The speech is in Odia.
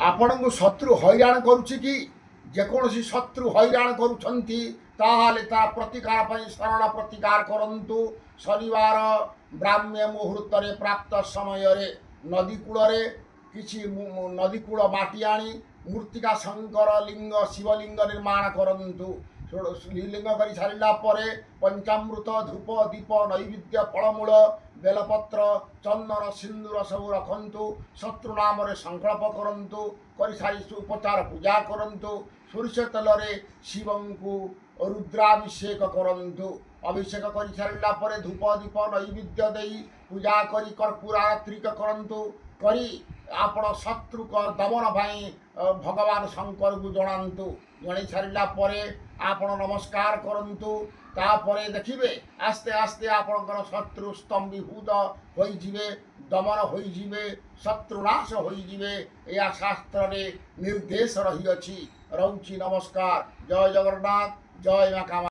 ଆପଣଙ୍କୁ ଶତ୍ରୁ ହଇରାଣ କରୁଛି କି ଯେକୌଣସି ଶତ୍ରୁ ହଇରାଣ କରୁଛନ୍ତି ତାହେଲେ ତା ପ୍ରତିକାର ପାଇଁ ସରଳ ପ୍ରତିକାର କରନ୍ତୁ। ଶନିବାର ବ୍ରାହ୍ମ୍ୟ ମୁହୂର୍ତ୍ତରେ ପ୍ରାପ୍ତ ସମୟରେ ନଦୀ କୂଳରେ କିଛି ନଦୀ କୂଳ ମାଟି ଆଣି ମୂର୍ତ୍ତିକା ଶଙ୍କର ଲିଙ୍ଗ ଶିବଲିଙ୍ଗ ନିର୍ମାଣ କରନ୍ତୁ। ଲିଙ୍ଗ କରି ସାରିଲା ପରେ ପଞ୍ଚାମୃତ ଧୂପ ଦୀପ ନୈବେଦ୍ୟ ଫଳମୂଳ ବେଲପତ୍ର ଚନ୍ଦନ ସିନ୍ଦୁର ସବୁ ରଖନ୍ତୁ। ଶତ୍ରୁ ନାମରେ ସଂକଳ୍ପ କରନ୍ତୁ। କରିସାରି ଉପଚାର ପୂଜା କରନ୍ତୁ। ସୋରିଷ ତେଲରେ ଶିବଙ୍କୁ ରୁଦ୍ରାଭିଷେକ କରନ୍ତୁ। ଅଭିଷେକ କରିସାରିଲା ପରେ ଧୂପ ଦୀପ ନୈବେଦ୍ୟ ଦେଇ ପୂଜା କରି କର୍ପୂର ଆରତ୍ରିକ କରନ୍ତୁ। କରି ଆପଣ ଶତ୍ରୁଙ୍କ ଦମନ ପାଇଁ ଭଗବାନ ଶଙ୍କରଙ୍କୁ ଜଣାନ୍ତୁ। ଜଣାଇ ସାରିଲା ପରେ ଆପଣ ନମସ୍କାର କରନ୍ତୁ। ତାପରେ ଦେଖିବେ ଆସ୍ତେ ଆସ୍ତେ ଆପଣଙ୍କର ଶତ୍ରୁ ସ୍ତମ୍ଭୀଭୂତ ହୋଇଯିବେ, ଦମନ ହୋଇଯିବେ, ଶତ୍ରୁନାଶ ହୋଇଯିବେ। ଏହା ଶାସ୍ତ୍ରରେ ନିର୍ଦ୍ଦେଶ ରହିଅଛି। ରହୁଛି ନମସ୍କାର। ଜୟ ଜଗନ୍ନାଥ, ଜୟ ମା କାମା।